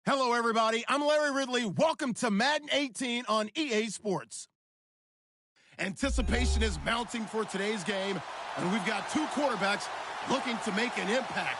Hello, everybody. I'm Larry Ridley. Welcome to Madden 18 on EA Sports. Anticipation is mounting for today's game, and we've got two quarterbacks looking to make an impact.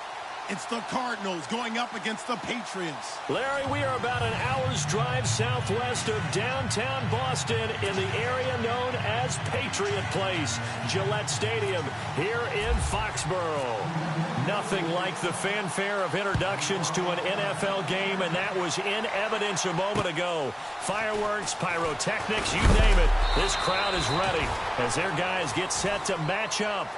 It's the Cardinals going up against the Patriots. Larry, we are about an hour's drive southwest of downtown Boston in the area known as Patriot Place, Gillette Stadium, here in Foxborough. Nothing like the fanfare of introductions to an NFL game, and that was in evidence a moment ago. Fireworks, pyrotechnics, you name it. This crowd is ready as their guys get set to match up.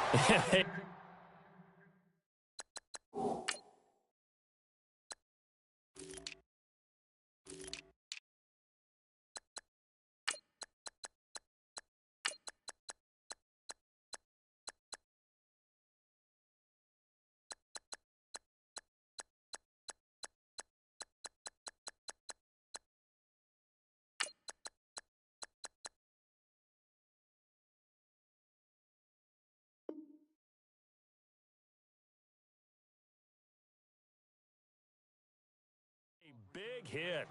Big hit.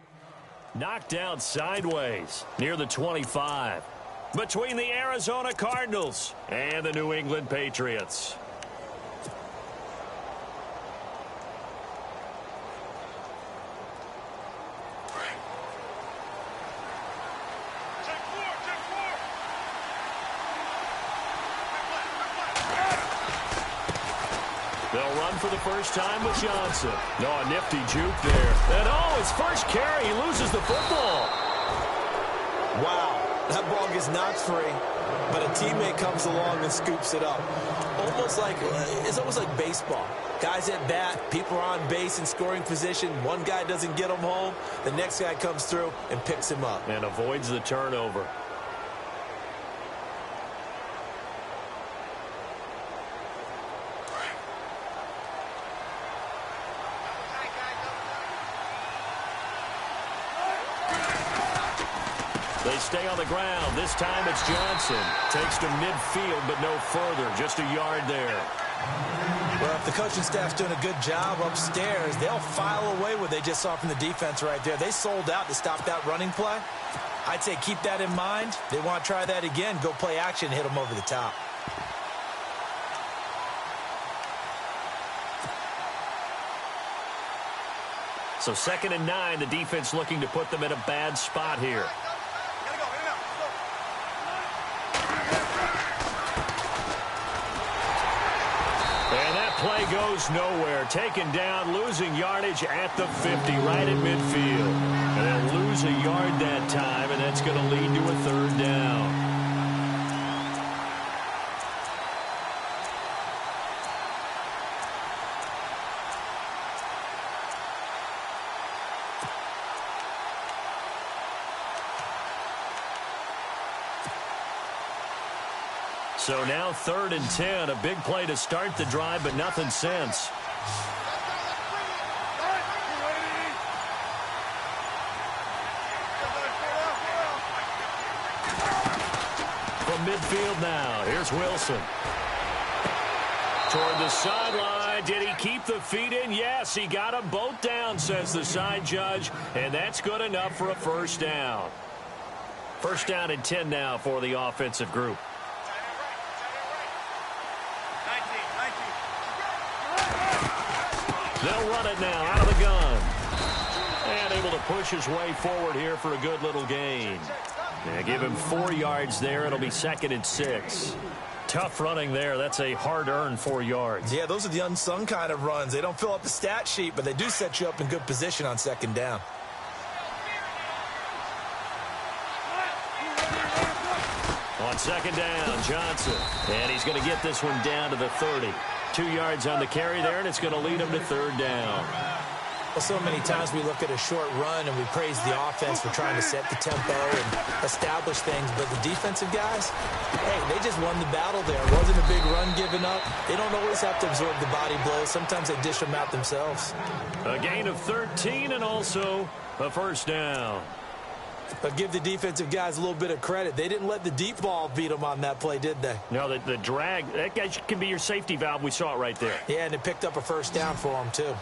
Knocked out sideways near the 25. Between the Arizona Cardinals and the New England Patriots. They'll run for the first time with Johnson. No, a nifty juke there. And his first carry, he loses the football. Wow, that ball gets knocked free, but a teammate comes along and scoops it up. It's almost like baseball. Guys at bat, people are on base in scoring position. One guy doesn't get him home. The next guy comes through and picks him up. And avoids the turnover. They stay on the ground. This time it's Johnson. Takes to midfield, but no further. Just a yard there. Well, if the coaching staff's doing a good job upstairs, they'll file away what they just saw from the defense right there. They sold out to stop that running play. I'd say keep that in mind. They want to try that again. Go play action, hit them over the top. So 2nd and 9, the defense looking to put them in a bad spot here. And that play goes nowhere. Taken down, losing yardage at the 50, right at midfield. And they'll lose a yard that time, and that's going to lead to a 3rd down. So now 3rd and 10, a big play to start the drive, but nothing since. From midfield now, here's Wilson. Toward the sideline, did he keep the feet in? Yes, he got them both down, says the side judge, and that's good enough for a 1st down. 1st down and 10 now for the offensive group. They'll run it now out of the gun. And able to push his way forward here for a good little gain. Yeah, give him 4 yards there. It'll be 2nd and 6. Tough running there. That's a hard-earned 4 yards. Yeah, those are the unsung kind of runs. They don't fill up the stat sheet, but they do set you up in good position on 2nd down. On 2nd down, Johnson. And he's going to get this one down to the 30. 2 yards on the carry there, and it's going to lead him to 3rd down. Well, so many times we look at a short run and we praise the offense for trying to set the tempo and establish things, but the defensive guys, hey, they just won the battle there. It wasn't a big run given up. They don't always have to absorb the body blows. Sometimes they dish them out themselves. A gain of 13 and also a 1st down. But give the defensive guys a little bit of credit. They didn't let the deep ball beat them on that play, did they? No, the drag, that guy can be your safety valve. We saw it right there. Yeah, and it picked up a 1st down for them, too.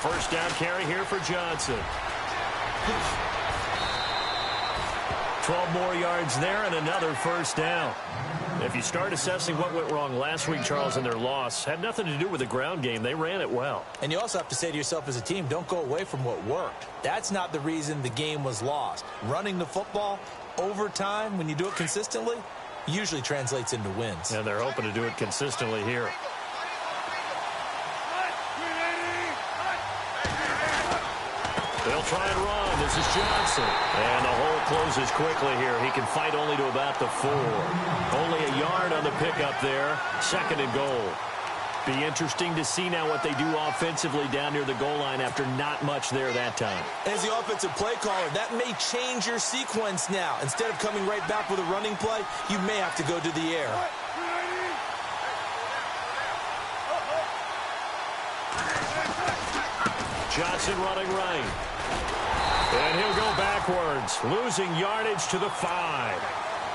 first down carry here for Johnson. 12 more yards there and another first down. If you start assessing what went wrong last week, Charles, in their loss, had nothing to do with the ground game. They ran it well. And you also have to say to yourself as a team, don't go away from what worked. That's not the reason the game was lost. Running the football over time, when you do it consistently, usually translates into wins. And they're hoping to do it consistently here. They'll try and run. This is Johnson. And the hole closes quickly here. He can fight only to about the 4. Only a yard on the pickup there. 2nd and goal. Be interesting to see now what they do offensively down near the goal line after not much there that time. As the offensive play caller, that may change your sequence now. Instead of coming right back with a running play, you may have to go to the air. Johnson running right. And he'll go backwards, losing yardage to the 5.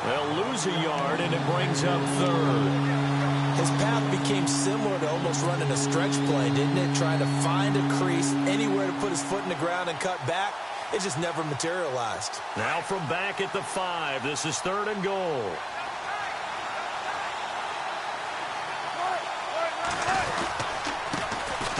They'll lose a yard, and it brings up 3rd. His path became similar to almost running a stretch play, didn't it? Trying to find a crease, anywhere to put his foot in the ground and cut back. It just never materialized. Now from back at the 5, this is 3rd and goal.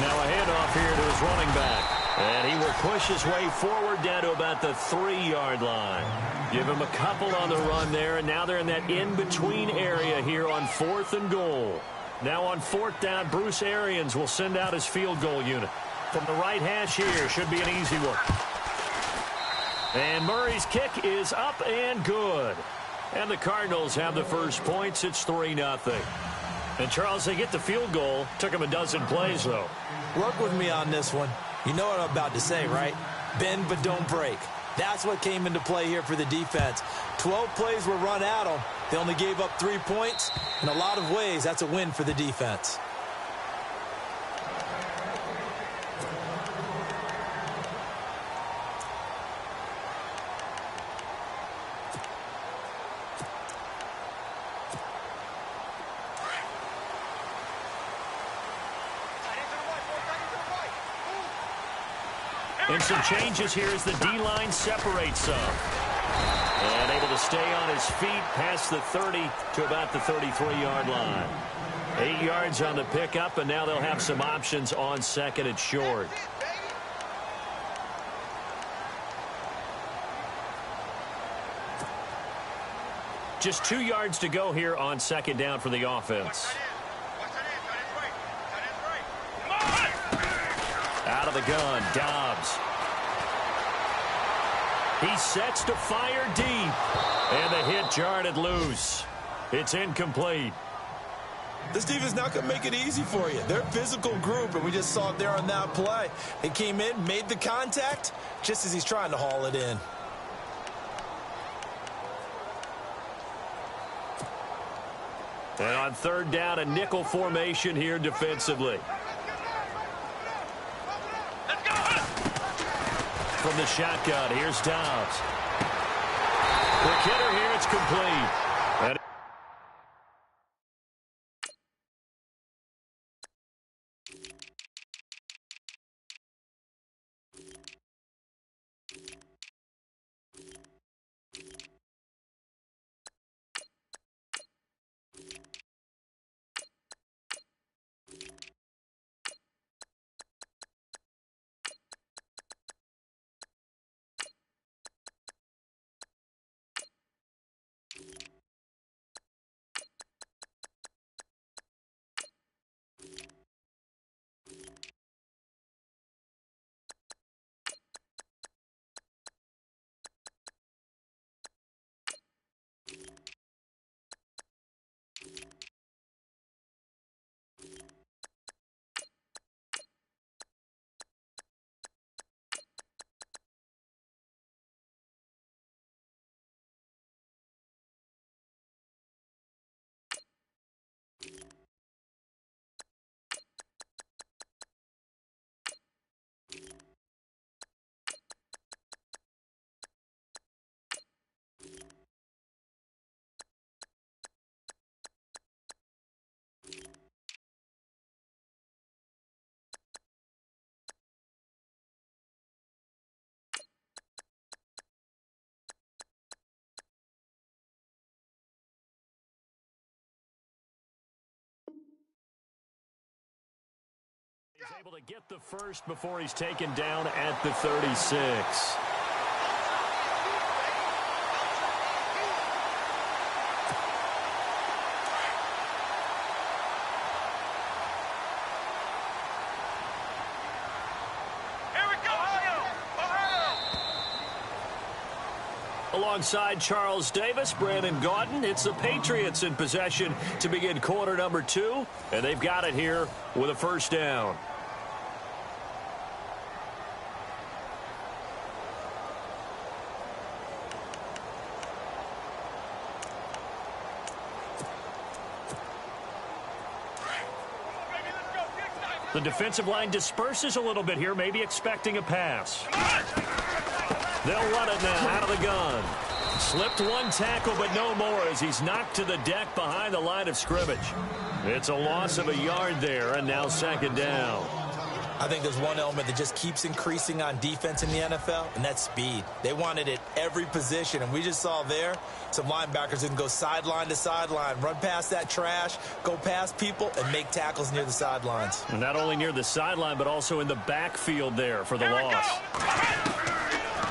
Now a handoff here to his running back. And he will push his way forward down to about the 3-yard line. Give him a couple on the run there, and now they're in that in-between area here on 4th and goal. Now on 4th down, Bruce Arians will send out his field goal unit. From the right hash here, should be an easy one. And Murray's kick is up and good. And the Cardinals have the first points. It's 3-0. And Charles, they get the field goal. Took him a dozen plays, though. Work with me on this one. You know what I'm about to say, right? Bend but don't break. That's what came into play here for the defense. 12 plays were run at them. They only gave up 3 points. In a lot of ways, that's a win for the defense. And some changes here as the D-line separates some. And able to stay on his feet past the 30 to about the 33-yard line. 8 yards on the pickup, and now they'll have some options on 2nd and short. Just 2 yards to go here on 2nd down for the offense. Out of the gun, Dobbs. He sets to fire deep. And the hit jarred it loose. It's incomplete. This defense not going to make it easy for you. They're a physical group, and we just saw it there on that play. He came in, made the contact, just as he's trying to haul it in. And on 3rd down, a nickel formation here defensively. From the shotgun, here's Dobbs. Quick hitter here, it's complete. And Able to get the first before he's taken down at the 36. Alongside Charles Davis, Brandon Gaudin, it's the Patriots in possession to begin quarter number 2, and they've got it here with a first down. The defensive line disperses a little bit here, maybe expecting a pass. They'll run it now out of the gun. Slipped one tackle, but no more as he's knocked to the deck behind the line of scrimmage. It's a loss of a yard there, and now second down. I think there's one element that just keeps increasing on defense in the NFL, and that's speed. They want it at every position, and we just saw there some linebackers that can go sideline to sideline, run past that trash, go past people, and make tackles near the sidelines. And not only near the sideline, but also in the backfield there for the loss.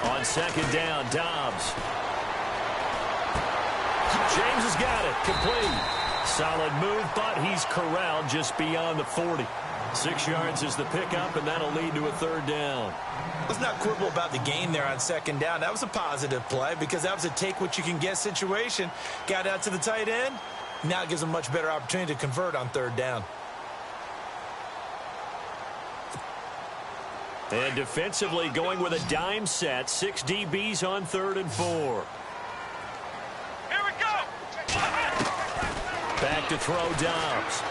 On second down, Dobbs. James has got it. Complete. Solid move, but he's corralled just beyond the 40. 6 yards is the pickup, and that'll lead to a third down. Let's not quibble about the gain there on second down. That was a positive play because that was a take-what-you-can-get situation. Got out to the tight end. Now it gives them a much better opportunity to convert on third down. And defensively going with a dime set. 6 DBs on 3rd and 4. Here we go! Back to throw, Dobbs.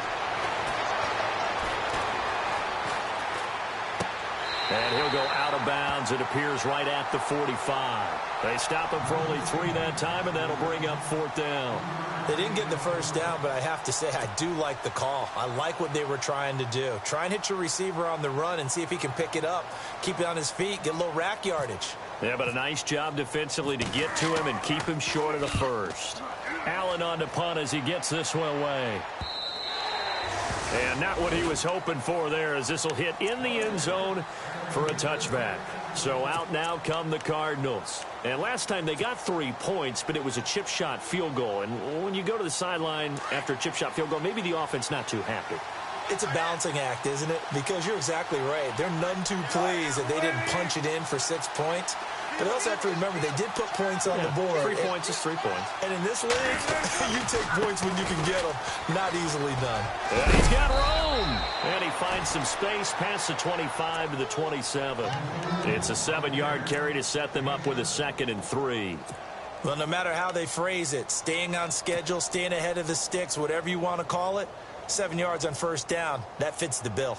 And he'll go out of bounds. It appears right at the 45. They stop him for only 3 that time, and that'll bring up 4th down. They didn't get the first down, but I have to say I do like the call. I like what they were trying to do. Try and hit your receiver on the run and see if he can pick it up. Keep it on his feet, get a little rack yardage. Yeah, but a nice job defensively to get to him and keep him short of the first. Allen on the punt as he gets this one away. And not what he was hoping for there, as this will hit in the end zone for a touchback. So out now come the Cardinals. And last time they got 3 points, but it was a chip shot field goal. And when you go to the sideline after a chip shot field goal, maybe the offense not too happy. It's a balancing act, isn't it? Because you're exactly right. They're none too pleased that they didn't punch it in for 6 points. But they also have to remember they did put points on the board. 3 points is 3 points. And in this league, you take points when you can get them. Not easily done. And he's got room. And he finds some space past the 25 to the 27. It's a 7-yard carry to set them up with a 2nd and 3. Well, no matter how they phrase it, staying on schedule, staying ahead of the sticks, whatever you want to call it, 7 yards on first down, that fits the bill.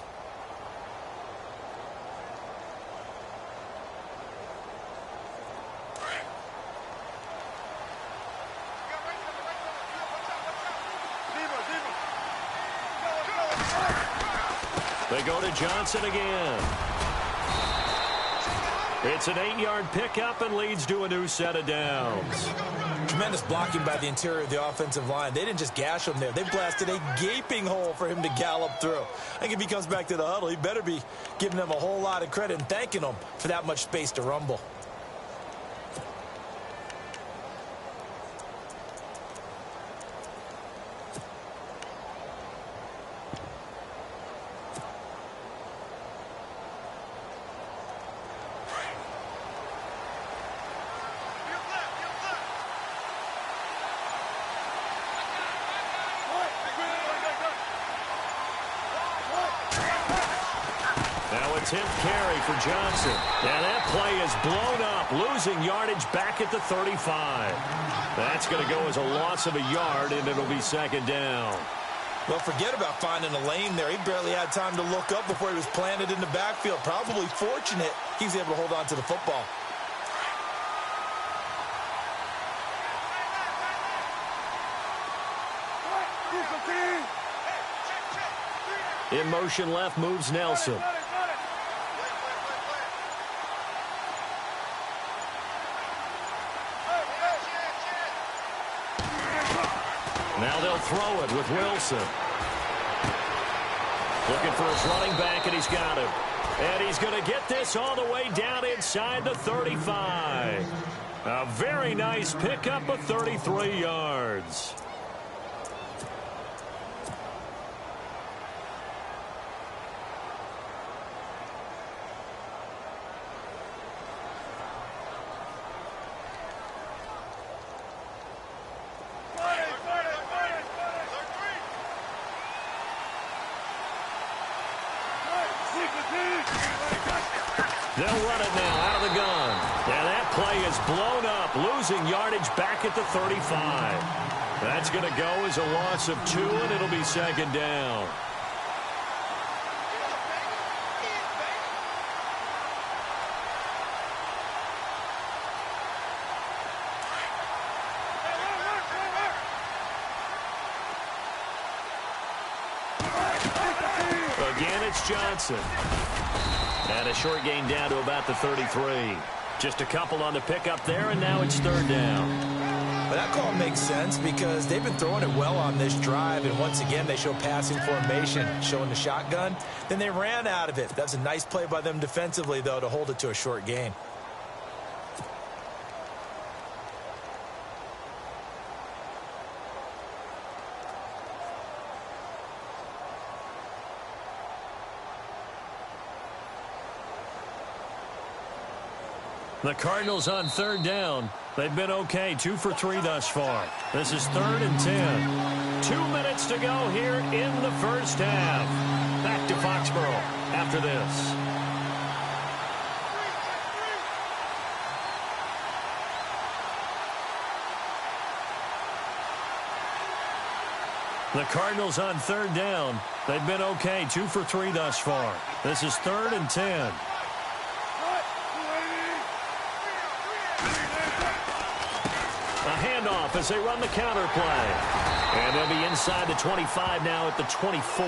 They go to Johnson again. It's an 8-yard pickup and leads to a new set of downs. Tremendous blocking by the interior of the offensive line. They didn't just gash him there. They blasted a gaping hole for him to gallop through. I think if he comes back to the huddle, he better be giving them a whole lot of credit and thanking them for that much space to rumble. Now a 10th carry for Johnson. And that play is blown up, losing yardage back at the 35. That's going to go as a loss of a yard, and it'll be 2nd down. Well, forget about finding a lane there. He barely had time to look up before he was planted in the backfield. Probably fortunate he was able to hold on to the football. In motion left moves Nelson. Now they'll throw it with Wilson. Looking for his running back, and he's got him. And he's going to get this all the way down inside the 35. A very nice pickup of 33 yards. They'll run it now out of the gun. And that play is blown up, losing yardage back at the 35. That's going to go as a loss of 2, and it'll be second down. Again, it's Johnson. And a short gain down to about the 33. Just a couple on the pickup there, and now it's third down. But that call makes sense because they've been throwing it well on this drive, and once again they show passing formation, showing the shotgun. Then they ran out of it. That's a nice play by them defensively, though, to hold it to a short gain. The Cardinals on third down. They've been okay, 2 for 3 thus far. This is 3rd and 10. 2 minutes to go here in the first half. Back to Foxborough after this. The Cardinals on third down. They've been okay, 2 for 3 thus far. This is 3rd and 10. A handoff as they run the counter play. And they'll be inside the 25 now at the 24.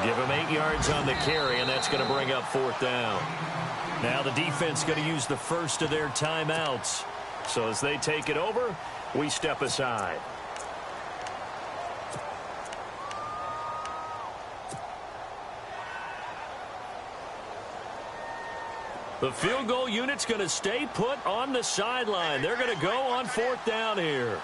Give them 8 yards on the carry, and that's going to bring up 4th down. Now the defense going to use the first of their timeouts. So as they take it over, we step aside. The field goal unit's going to stay put on the sideline. They're going to go on 4th down here.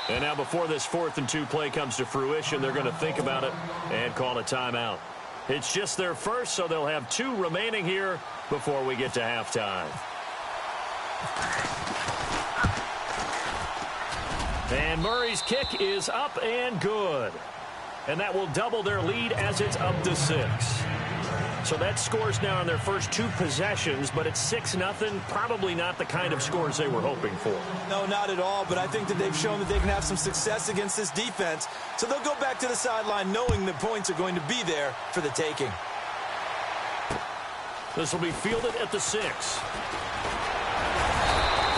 And now before this 4th and 2 play comes to fruition, they're going to think about it and call a timeout. It's just their first, so they'll have 2 remaining here before we get to halftime. And Murray's kick is up and good. And that will double their lead as it's up to 6. So that scores now on their first 2 possessions, but it's 6-0. Probably not the kind of scores they were hoping for. No, not at all, but I think that they've shown that they can have some success against this defense. So they'll go back to the sideline knowing the points are going to be there for the taking. This will be fielded at the 6.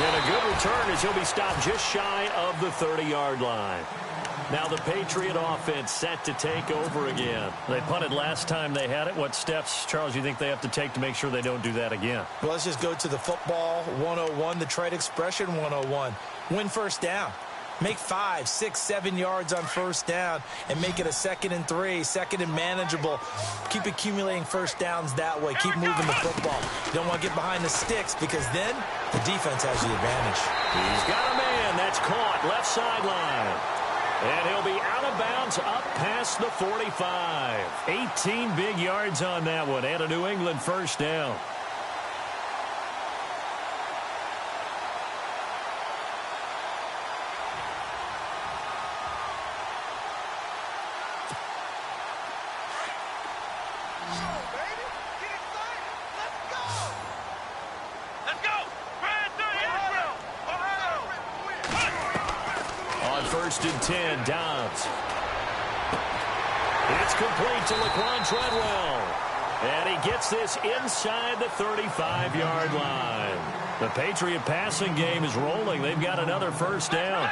And a good return as he'll be stopped just shy of the 30-yard line. Now the Patriot offense set to take over again. They punted last time they had it. What steps, Charles, you think they have to take to make sure they don't do that again? Well, let's just go to the football 101, the trade expression 101. Win first down. Make 5, 6, 7 yards on first down and make it a 2nd and 3, 2nd and manageable. Keep accumulating first downs that way. Keep moving the football. You don't want to get behind the sticks because then the defense has the advantage. He's got a man. That's caught left sideline. And he'll be out of bounds up past the 45. 18 big yards on that one and a New England first down. First and 10, Dobbs. It's complete to Laquan Treadwell. And he gets this inside the 35-yard line. The Patriot passing game is rolling. They've got another first down.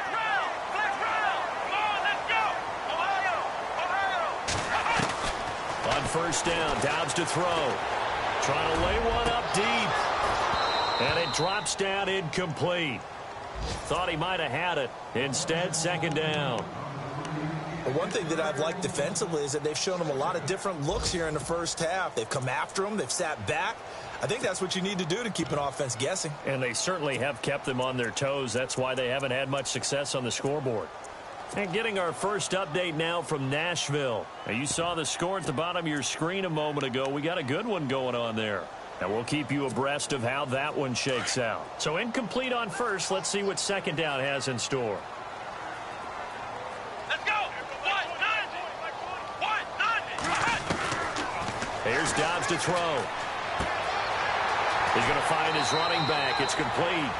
On first down. Dobbs to throw. Trying to lay one up deep. And it drops down incomplete. Thought he might have had it. Instead, second down. Well, one thing that I've liked defensively is that they've shown him a lot of different looks here in the first half. They've come after him. They've sat back. I think that's what you need to do to keep an offense guessing. And they certainly have kept them on their toes. That's why they haven't had much success on the scoreboard. And getting our first update now from Nashville. Now, you saw the score at the bottom of your screen a moment ago. We got a good one going on there. And we'll keep you abreast of how that one shakes out. So incomplete on first. Let's see what second down has in store. Let's go. Here's Dobbs to throw. He's going to find his running back. It's complete.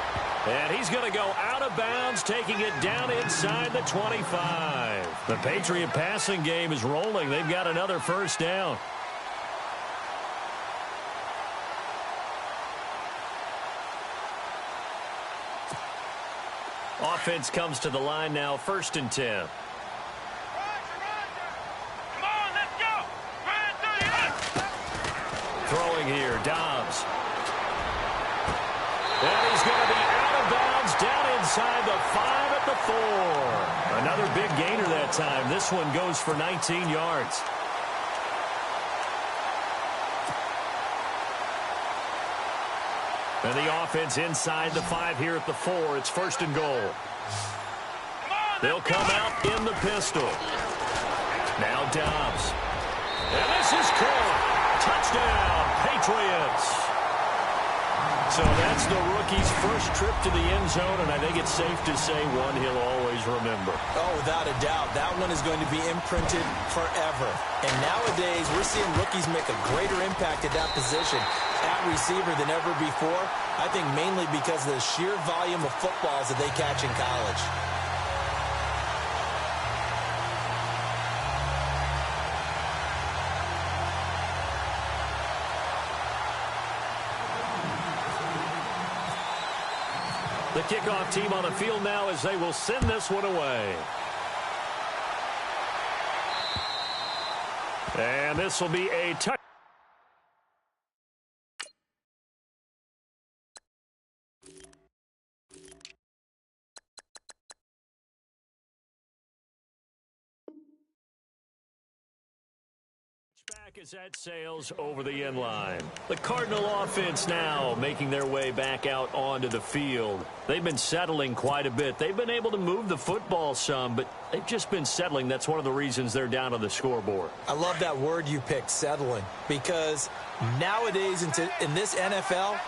And he's going to go out of bounds, taking it down inside the 25. The Patriot passing game is rolling. They've got another first down. Offense comes to the line now, 1st and 10. Come on, let's go. Throwing here, Dobbs. And he's going to be out of bounds down inside the 5 at the 4. Another big gainer that time. This one goes for 19 yards. And the offense inside the 5 here at the 4. It's 1st and goal. They'll come out in the pistol. Now Dobbs. And this is caught. Touchdown, Patriots. So that's the rookie's first trip to the end zone, and I think it's safe to say one he'll always remember. Oh, without a doubt. That one is going to be imprinted forever. And nowadays, we're seeing rookies make a greater impact at that position at receiver than ever before. I think mainly because of the sheer volume of footballs that they catch in college. The kickoff team on the field now as they will send this one away. And this will be a touchdown. As that sails over the end line. The Cardinal offense now making their way back out onto the field. They've been settling quite a bit. They've been able to move the football some, but they've just been settling. That's one of the reasons they're down on the scoreboard. I love that word you picked, settling, because nowadays in this NFL,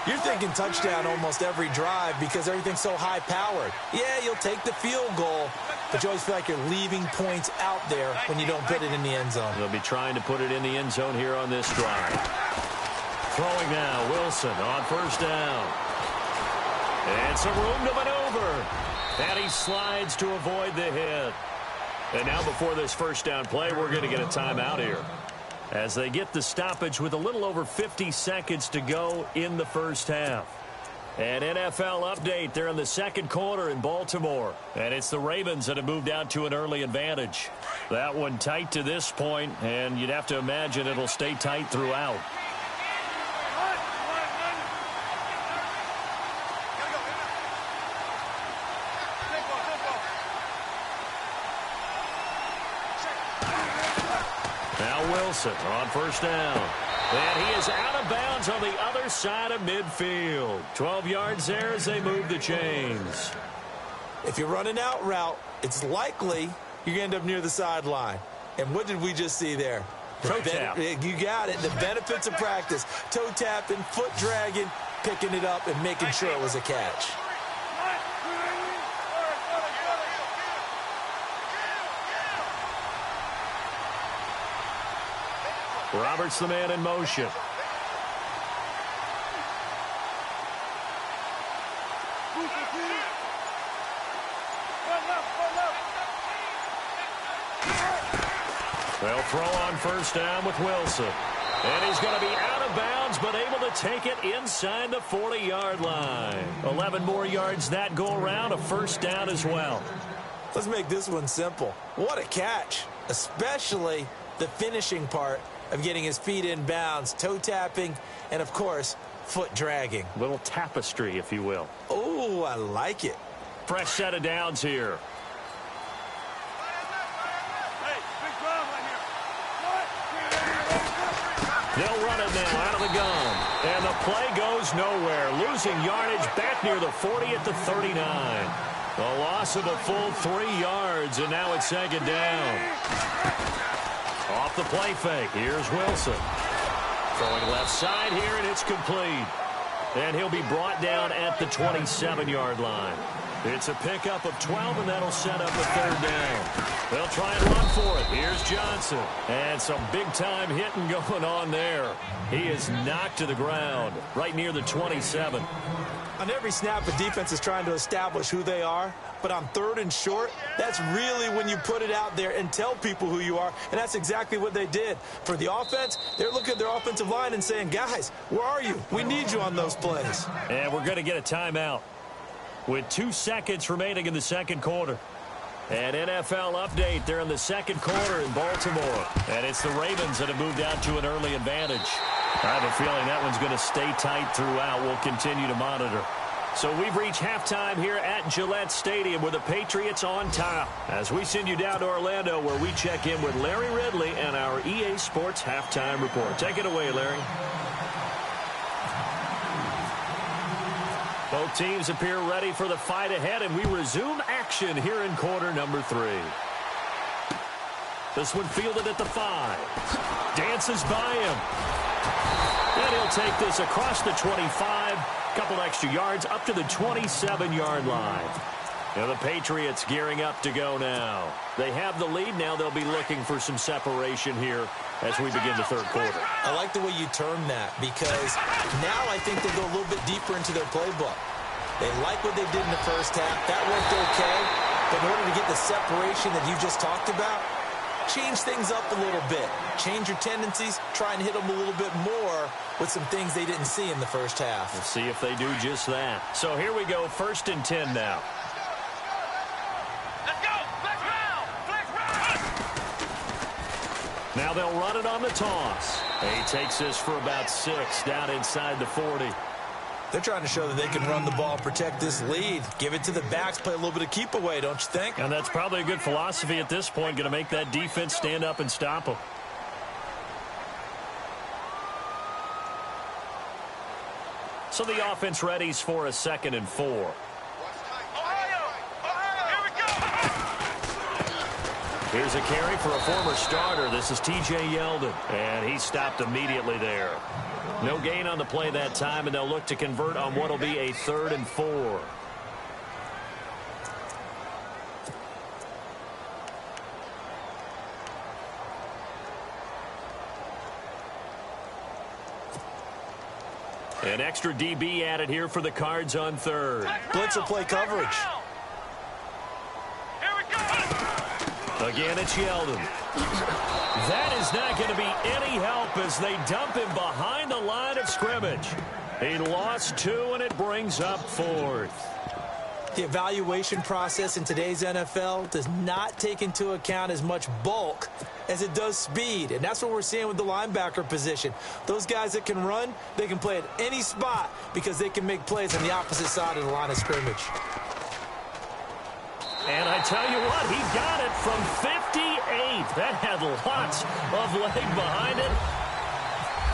you're thinking touchdown almost every drive because everything's so high-powered. Yeah, you'll take the field goal, but you always feel like you're leaving points out there when you don't put it in the end zone. They'll be trying to put it in the end zone here on this drive. Throwing now, Wilson on first down. And some room to maneuver. And he slides to avoid the hit. And now before this first down play, we're going to get a timeout here, as they get the stoppage with a little over 50 seconds to go in the first half. An NFL update. They're in the second quarter in Baltimore. And it's the Ravens that have moved out to an early advantage. That one tight to this point, and you'd have to imagine it'll stay tight throughout. Now Wilson on first down. And he is out of bounds on the other side of midfield. 12 yards there as they move the chains. If you run an out route, it's likely you're going to end up near the sideline. And what did we just see there? Toe tap. You got it. The benefits of practice. Toe tapping, foot dragging, picking it up, and making sure it was a catch. Roberts the man in motion. They'll throw on first down with Wilson. And he's going to be out of bounds, but able to take it inside the 40-yard line. 11 more yards that go around, a first down as well. Let's make this one simple. What a catch, especially the finishing part of getting his feet in bounds, toe tapping, and, of course, foot dragging. Little tapestry, if you will. Oh, I like it. Fresh set of downs here. They'll run it now out of the gun. And the play goes nowhere. Losing yardage back near the 40 at the 39. A loss of a full 3 yards, and now it's second down. Off the play fake. Here's Wilson. Throwing left side here, and it's complete. And he'll be brought down at the 27-yard line. It's a pickup of 12, and that'll set up a third down. They'll try and run for it. Here's Johnson. And some big-time hitting going on there. He is knocked to the ground right near the 27. On every snap, the defense is trying to establish who they are. But on 3rd and short, that's really when you put it out there and tell people who you are. And that's exactly what they did. For the offense, they're looking at their offensive line and saying, guys, where are you? We need you on those plays. And we're going to get a timeout with 2 seconds remaining in the second quarter. An NFL update. They're in the second quarter in Baltimore. And it's the Ravens that have moved out to an early advantage. I have a feeling that one's going to stay tight throughout. We'll continue to monitor. So we've reached halftime here at Gillette Stadium with the Patriots on top. As we send you down to Orlando, where we check in with Larry Ridley and our EA Sports Halftime Report. Take it away, Larry. Both teams appear ready for the fight ahead, and we resume action here in quarter number 3. This one fielded at the 5. Dances by him. And he'll take this across the 25. Couple extra yards up to the 27-yard line. Now the Patriots gearing up to go now. They have the lead. Now they'll be looking for some separation here as we begin the third quarter. I like the way you term that, because now I think they go a little bit deeper into their playbook. They like what they did in the first half. That worked okay. But in order to get the separation that you just talked about, change things up a little bit. Change your tendencies. Try and hit them a little bit more with some things they didn't see in the first half. We'll see if they do just that. So here we go, 1st and 10 now. Let's go! Flex round! Flex round! Now they'll run it on the toss. He takes this for about 6 down inside the 40. They're trying to show that they can run the ball, protect this lead. Give it to the backs, play a little bit of keep away, don't you think? And that's probably a good philosophy at this point, going to make that defense stand up and stop them. So the offense readies for a 2nd and 4. Ohio! Here we go! Here's a carry for a former starter. This is T.J. Yeldon, and he stopped immediately there. No gain on the play that time, and they'll look to convert on what will be a 3rd and 4. An extra DB added here for the Cards on 3rd. Blitz will play coverage. Here we go! Again, it's Yeldon. That is not going to be any help as they dump him behind the line of scrimmage. He lost 2, and it brings up 4th. The evaluation process in today's NFL does not take into account as much bulk as it does speed. And that's what we're seeing with the linebacker position. Those guys that can run, they can play at any spot because they can make plays on the opposite side of the line of scrimmage. And I tell you what, he got it from 58. That had lots of leg behind it.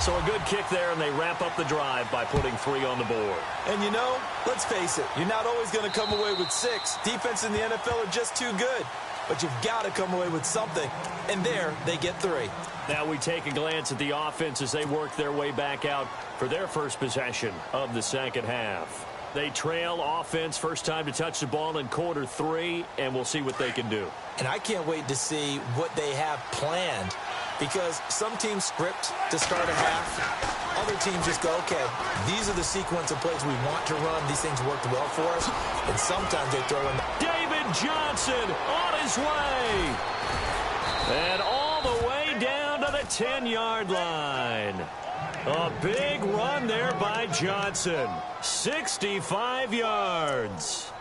So a good kick there, and they wrap up the drive by putting 3 on the board. And you know, let's face it, you're not always going to come away with 6. Defense in the NFL are just too good. But you've got to come away with something. And there, they get 3. Now we take a glance at the offense as they work their way back out for their first possession of the second half. They trail offense, first time to touch the ball in quarter 3, and we'll see what they can do. And I can't wait to see what they have planned, because some teams script to start a half. Other teams just go, okay, these are the sequence of plays we want to run. These things worked well for us. And sometimes they throw in David Johnson on his way. And all the way down to the 10-yard line. A big run there by Johnson. 65 yards.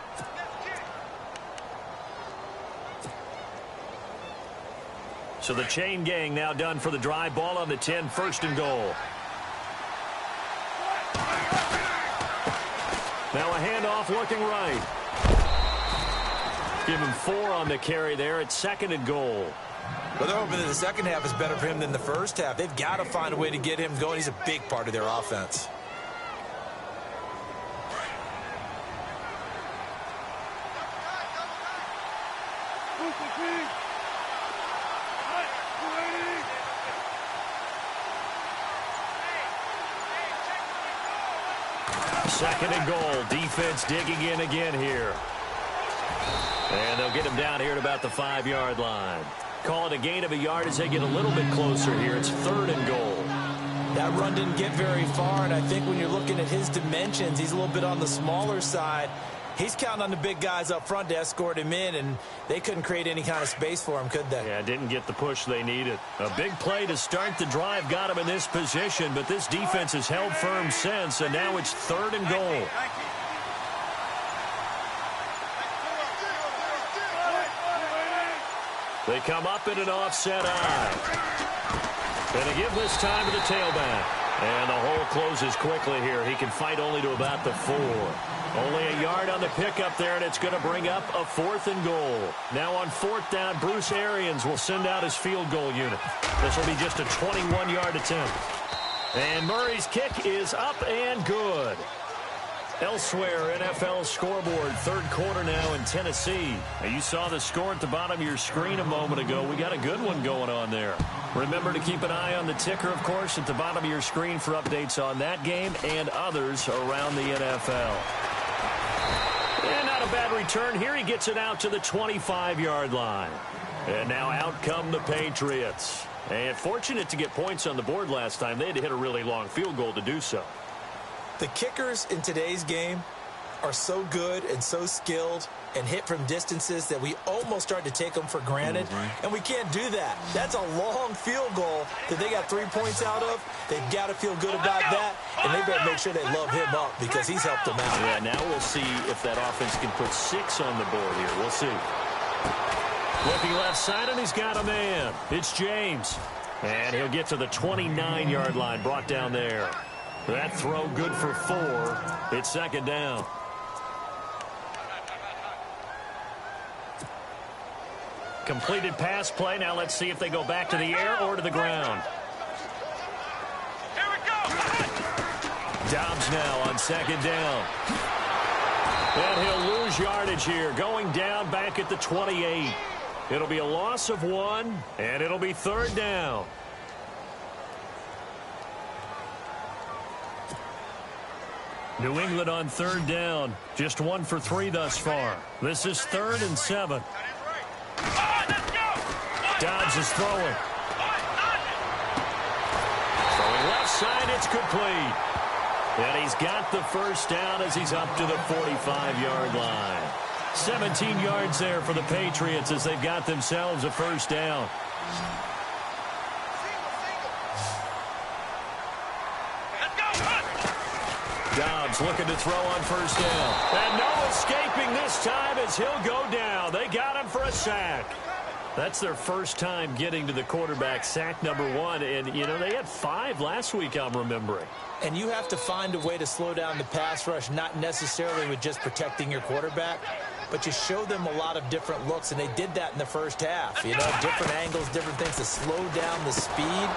So the chain gang now done for the drive. Ball on the 10, first and goal. Now a handoff looking right. Give him 4 on the carry there. It's second and goal. Well, they're hoping that the second half is better for him than the first half. They've got to find a way to get him going. He's a big part of their offense. Second and goal. Defense digging in again here. And they'll get him down here at about the 5-yard line. Call it a gain of a yard as they get a little bit closer here. It's third and goal. That run didn't get very far, and I think when you're looking at his dimensions, he's a little bit on the smaller side. He's counting on the big guys up front to escort him in, and they couldn't create any kind of space for him, could they? Yeah, didn't get the push they needed. A big play to start the drive got him in this position, but this defense has held firm since, and now it's third and goal. They come up in an offset eye. And they give this time to the tailback. And the hole closes quickly here. He can fight only to about the 4. Only a yard on the pickup there, and it's going to bring up a 4th and goal. Now on 4th down, Bruce Arians will send out his field goal unit. This will be just a 21-yard attempt. And Murray's kick is up and good. Elsewhere, NFL scoreboard, third quarter now in Tennessee. Now, you saw the score at the bottom of your screen a moment ago. We got a good one going on there. Remember to keep an eye on the ticker, of course, at the bottom of your screen for updates on that game and others around the NFL. And not a bad return here. He gets it out to the 25-yard line. And now out come the Patriots. And fortunate to get points on the board last time. They had to hit a really long field goal to do so. The kickers in today's game are so good and so skilled and hit from distances that we almost start to take them for granted, and we can't do that. That's a long field goal that they got 3 points out of. They've got to feel good about that, and they better make sure they love him up because he's helped them out. Yeah, now we'll see if that offense can put 6 on the board here. We'll see. Looking left side, and he's got a man. It's James. And he'll get to the 29-yard line, brought down there. That throw good for 4. It's second down. Completed pass play. Now let's see if they go back to the air or to the ground. Here we go. Dobbs now on second down. And he'll lose yardage here. Going down back at the 28. It'll be a loss of 1, and it'll be third down. New England on third down. Just 1 for 3 thus far. This is 3rd and 7. Dobbs is throwing. Throwing left side, it's complete. And he's got the first down as he's up to the 45-yard line. 17 yards there for the Patriots as they've got themselves a first down. Dobbs looking to throw on first down. And no escaping this time as he'll go down. They got him for a sack. That's their first time getting to the quarterback, sack number 1. And, you know, they had 5 last week, I'm remembering. And you have to find a way to slow down the pass rush, not necessarily with just protecting your quarterback, but you show them a lot of different looks, and they did that in the first half. You know, different angles, different things to slow down the speed.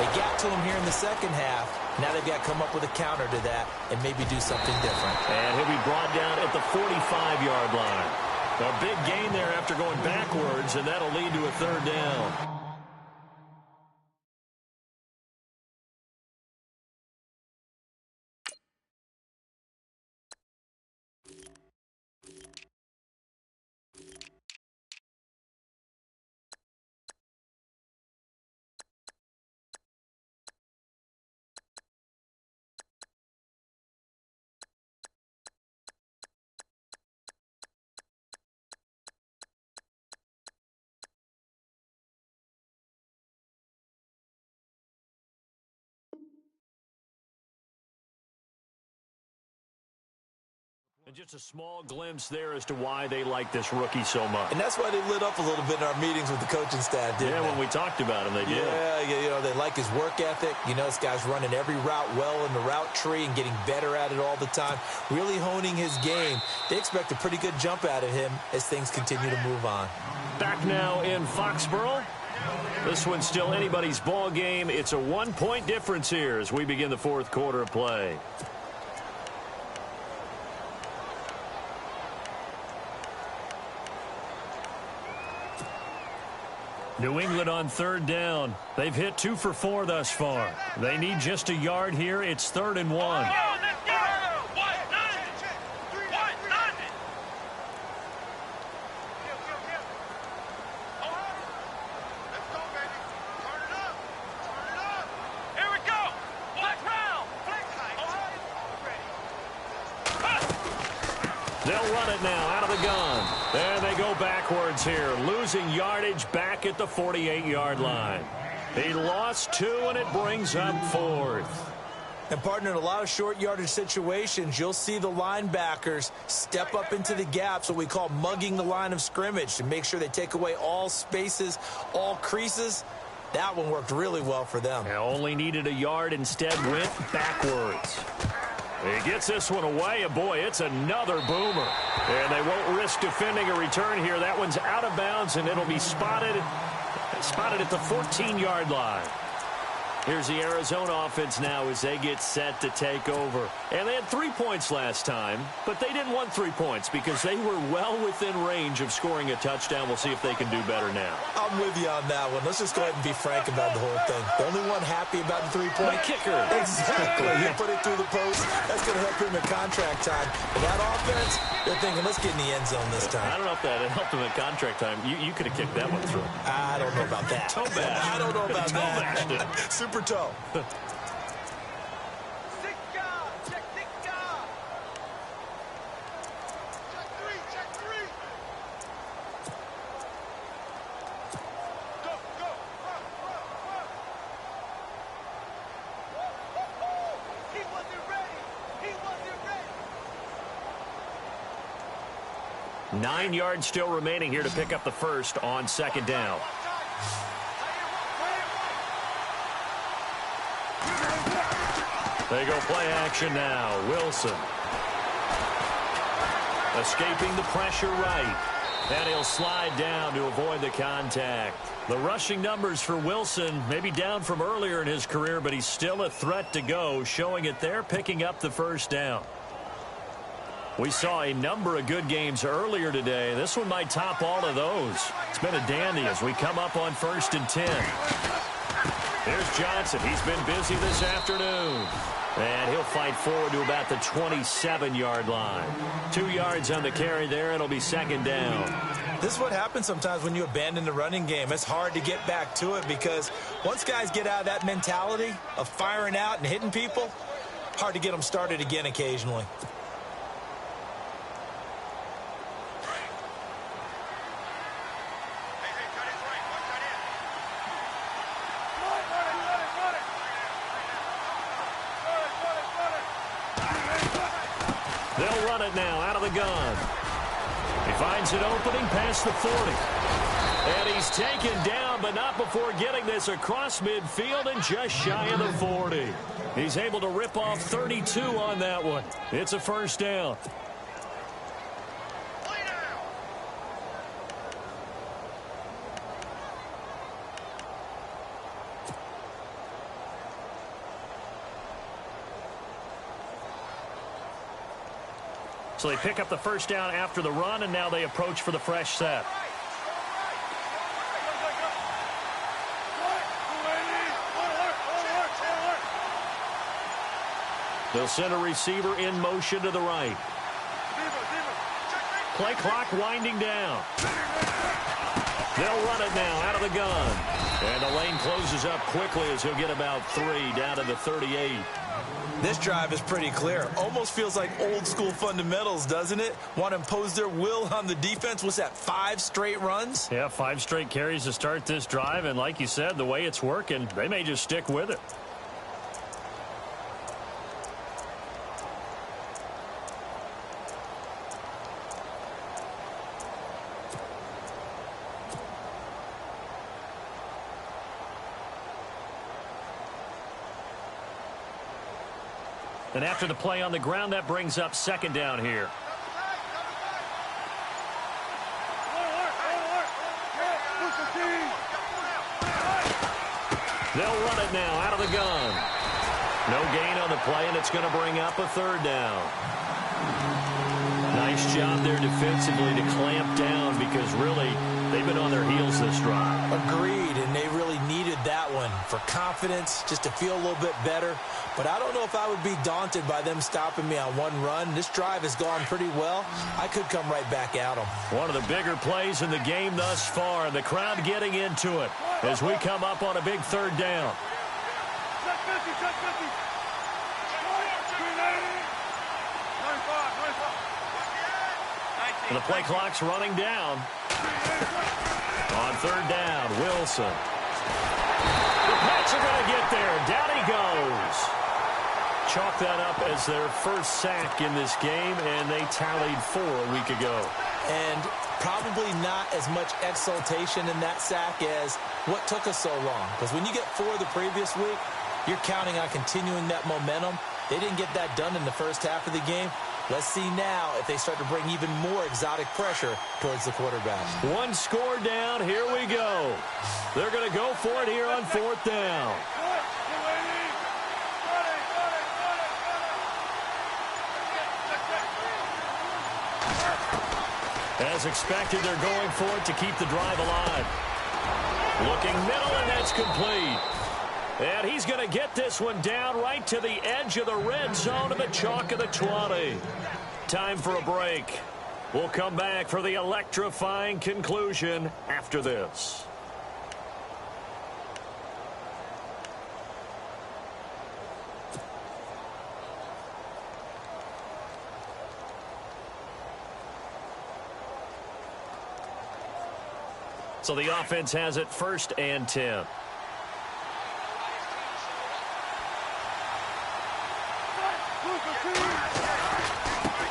They got to him here in the second half. Now they've got to come up with a counter to that and maybe do something different. And he'll be brought down at the 45-yard line. A big gain there after going backwards, and that'll lead to a third down. And just a small glimpse there as to why they like this rookie so much. And that's why they lit up a little bit in our meetings with the coaching staff, didn't they? When we talked about him, they did. Yeah, they like his work ethic. This guy's running every route well in the route tree and getting better at it all the time, really honing his game. They expect a pretty good jump out of him as things continue to move on. Back now in Foxborough. This one's still anybody's ball game. It's a 1-point difference here as we begin the fourth quarter of play. New England on third down. They've hit 2 for 4 thus far. They need just a yard here. It's 3rd and 1. They'll run it now out of the gun. And they go backwards here, losing yardage back at the 48-yard line. He lost 2, and it brings up 4th. And, partner, in a lot of short yardage situations, you'll see the linebackers step up into the gaps, what we call mugging the line of scrimmage, to make sure they take away all spaces, all creases. That one worked really well for them. Only needed a yard, instead went backwards. He gets this one away, and boy, it's another boomer. And they won't risk defending a return here. That one's out of bounds, and it'll be spotted at the 14-yard line. Here's the Arizona offense now as they get set to take over. And they had 3 points last time, but they didn't want 3 points because they were well within range of scoring a touchdown. We'll see if they can do better now. I'm with you on that one. Let's just go ahead and be frank about the whole thing. The only one happy about the 3-point kicker. Exactly. He put it through the post. That's going to help him in contract time. But that offense, they're thinking, let's get in the end zone this time. I don't know if that helped him in contract time. You could have kicked that one through. I don't know about that. Toe bash. I don't know about that. Toe bashed it. Super toe. Nine yards still remaining here to pick up the first on 2nd down. They go play action now. Wilson. Escaping the pressure right. And he'll slide down to avoid the contact. The rushing numbers for Wilson maybe down from earlier in his career, but he's still a threat to go, showing it there, picking up the first down. We saw a number of good games earlier today. This one might top all of those. It's been a dandy as we come up on 1st and 10. Here's Johnson. He's been busy this afternoon. And he'll fight forward to about the 27-yard line. 2 yards on the carry there. It'll be 2nd down. This is what happens sometimes when you abandon the running game. It's hard to get back to it because once guys get out of that mentality of firing out and hitting people, hard to get them started again occasionally. They'll run it now out of the gun. He finds an opening past the 40. And he's taken down, but not before getting this across midfield and just shy of the 40. He's able to rip off 32 on that one. It's a 1st down. So they pick up the first down after the run, and now they approach for the fresh set. They'll send a receiver in motion to the right. Play clock winding down. They'll run it now out of the gun. And the lane closes up quickly as he'll get about 3 down to the 38. This drive is pretty clear. Almost feels like old school fundamentals, doesn't it? Want to impose their will on the defense. What's that, 5 straight runs? Yeah, 5 straight carries to start this drive. And like you said, the way it's working, they may just stick with it. And after the play on the ground, that brings up second down here. They'll run it now out of the gun. No gain on the play, and it's going to bring up a third down. Nice job there defensively to clamp down because really they've been on their heels this drive. Agreed, and they really needed that one for confidence, just to feel a little bit better. But I don't know if I would be daunted by them stopping me on one run. This drive has gone pretty well. I could come right back at them. One of the bigger plays in the game thus far, and the crowd getting into it as we come up on a big third down. And the play clock's running down. On third down, Wilson. The Pats are going to get there. Down he goes. Chalk that up as their first sack in this game, and they tallied 4 a week ago. And probably not as much exultation in that sack as what took us so long. Because when you get 4 the previous week, you're counting on continuing that momentum. They didn't get that done in the first half of the game. Let's see now if they start to bring even more exotic pressure towards the quarterback. 1 score down. Here we go. They're going to go for it here on 4th down. As expected, they're going for it to keep the drive alive. Looking middle, and that's complete. And he's going to get this one down right to the edge of the red zone of the chalk of the 20. Time for a break. We'll come back for the electrifying conclusion after this. So the offense has it 1st and 10.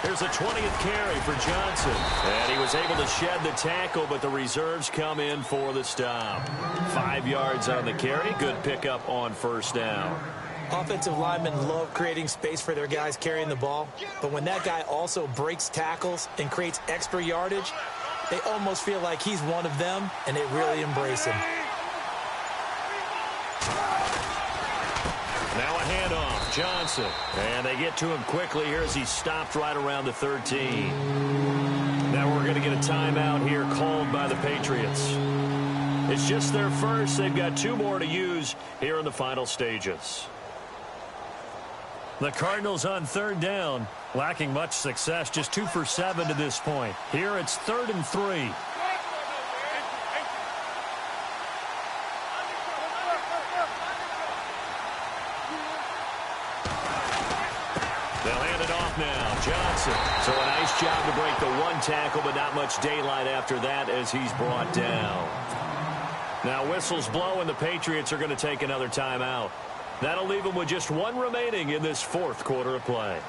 Here's a 20th carry for Johnson. And he was able to shed the tackle, but the reserves come in for the stop. 5 yards on the carry. Good pickup on 1st down. Offensive linemen love creating space for their guys carrying the ball. But when that guy also breaks tackles and creates extra yardage, they almost feel like he's one of them, and they really embrace him. Now a handoff, Johnson. And they get to him quickly here as he stopped right around the 13. Now we're going to get a timeout here called by the Patriots. It's just their first. They've got 2 more to use here in the final stages. The Cardinals on 3rd down, lacking much success, just 2 for 7 to this point. Here it's 3rd and 3. They'll hand it off now. Johnson. So a nice job to break the 1 tackle, but not much daylight after that as he's brought down. Now whistles blow, and the Patriots are going to take another timeout. That'll leave them with just 1 remaining in this 4th quarter of play.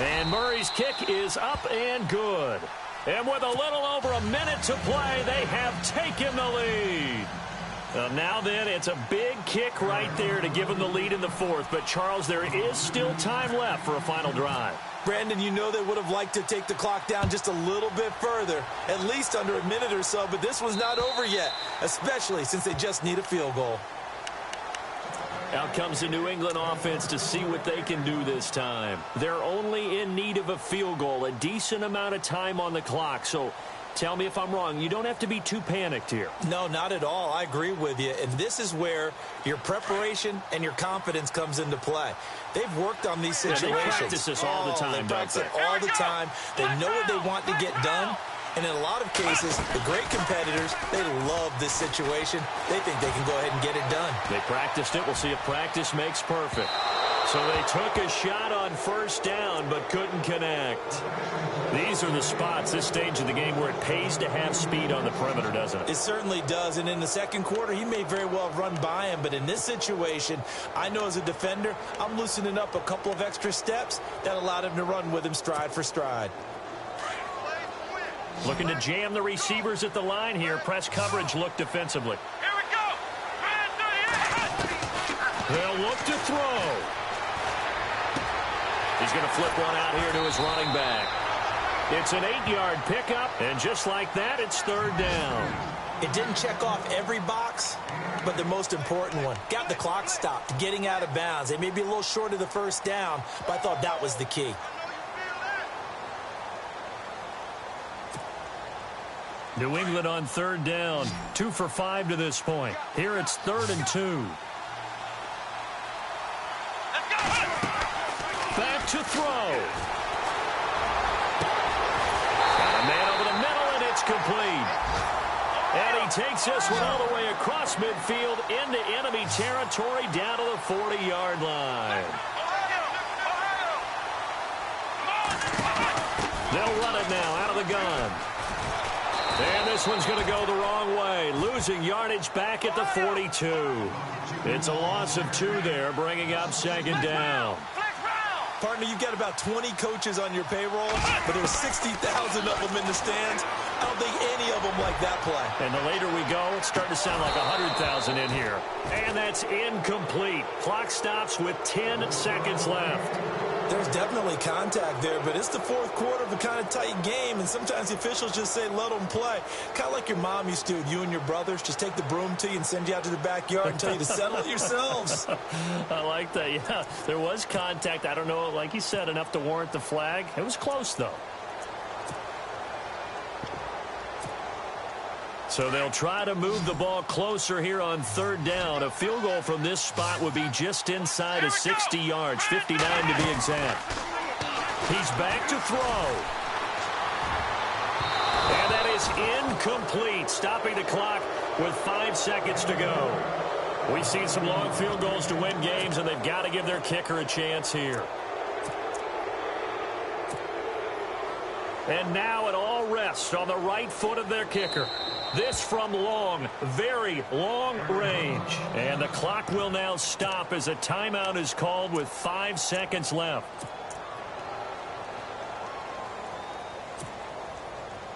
And Murray's kick is up and good. And with a little over a minute to play, they have taken the lead. Now then, it's a big kick right there to give them the lead in the 4th. But, Charles, there is still time left for a final drive. Brandon, you know they would have liked to take the clock down just a little bit further, at least under a minute or so, but this one's not over yet, especially since they just need a field goal. Out comes the New England offense to see what they can do this time. They're only in need of a field goal, a decent amount of time on the clock, so tell me if I'm wrong. You don't have to be too panicked here. No, not at all. I agree with you. And this is where your preparation and your confidence comes into play. They've worked on these situations. They practice this all the time, they practice it all the time. They know what they want to get done. And in a lot of cases, the great competitors, they love this situation. They think they can go ahead and get it done. They practiced it. We'll see if practice makes perfect. So they took a shot on 1st down, but couldn't connect. These are the spots, this stage of the game, where it pays to have speed on the perimeter, doesn't it? It certainly does. And in the 2nd quarter, he may very well have run by him. But in this situation, I know as a defender, I'm loosening up a couple of extra steps that allowed him to run with him stride for stride. Looking to jam the receivers at the line here. Press coverage look defensively. Here we go. They'll look to throw. He's going to flip one out here to his running back. It's an 8-yard pickup, and just like that, it's third down. It didn't check off every box, but the most important one. Got the clock stopped, getting out of bounds. They may be a little short of the first down, but I thought that was the key. New England on third down. 2 for 5 to this point. Here it's 3rd and 2. Back to throw. Got a man over the middle, and it's complete. And he takes this one all the way across midfield into enemy territory down to the 40-yard line. They'll run it now out of the gun. And this one's going to go the wrong way, losing yardage back at the 42. It's a loss of 2 there, bringing up second down. Partner, you've got about 20 coaches on your payroll, but there's 60,000 of them in the stands. I don't think any of them like that play. And the later we go, it's starting to sound like 100,000 in here. And that's incomplete. Clock stops with 10 seconds left. There's definitely contact there, but it's the fourth quarter of a kind of tight game, and sometimes the officials just say, let them play. Kind of like your mom used to with you and your brothers. Just take the broom to you and send you out to the backyard and tell you to settle it yourselves. I like that, yeah. There was contact. I don't know, like you said, enough to warrant the flag. It was close, though. So they'll try to move the ball closer here on third down. A field goal from this spot would be just inside of 60 yards, 59 to be exact. He's back to throw. And that is incomplete, stopping the clock with 5 seconds to go. We've seen some long field goals to win games, and they've got to give their kicker a chance here. And now it all rests on the right foot of their kicker. This from long, very long range. And the clock will now stop as a timeout is called with 5 seconds left.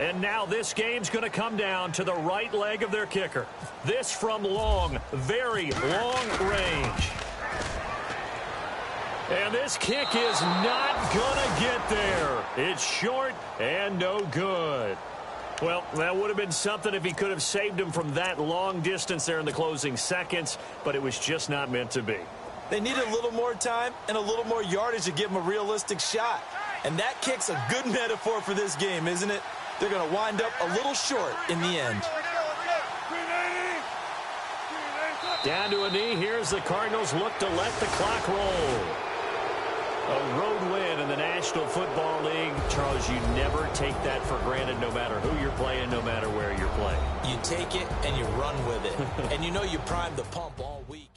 And now this game's going to come down to the right leg of their kicker. This from long, very long range. And this kick is not going to get there. It's short and no good. Well, that would have been something if he could have saved him from that long distance there in the closing seconds, but it was just not meant to be. They need a little more time and a little more yardage to give him a realistic shot. And that kick's a good metaphor for this game, isn't it? They're going to wind up a little short in the end. Down to a knee. Here's the Cardinals look to let the clock roll. A road win in the National Football League. Charles, you never take that for granted no matter who you're playing, no matter where you're playing. You take it and you run with it. And you know you primed the pump all week.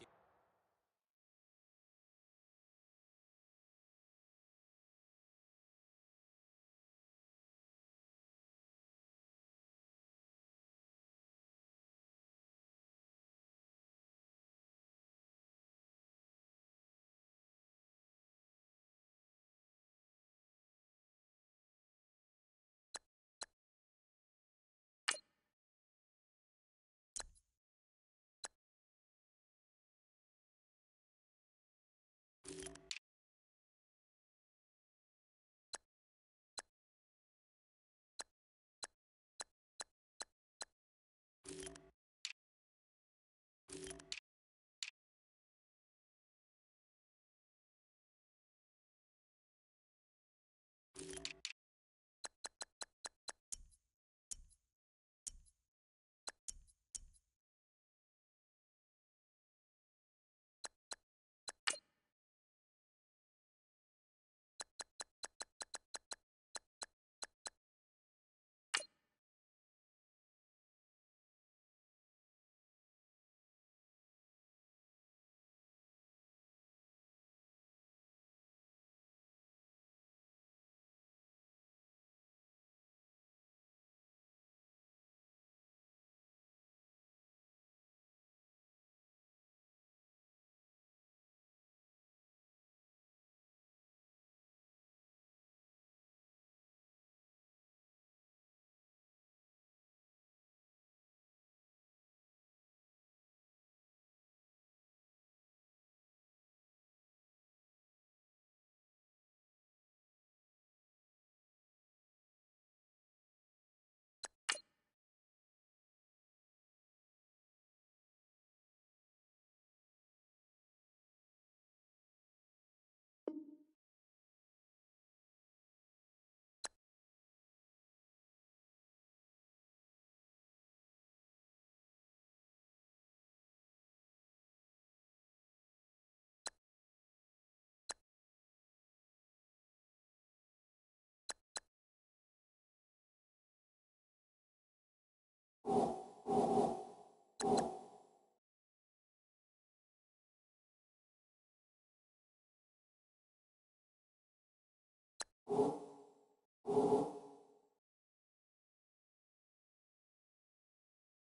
you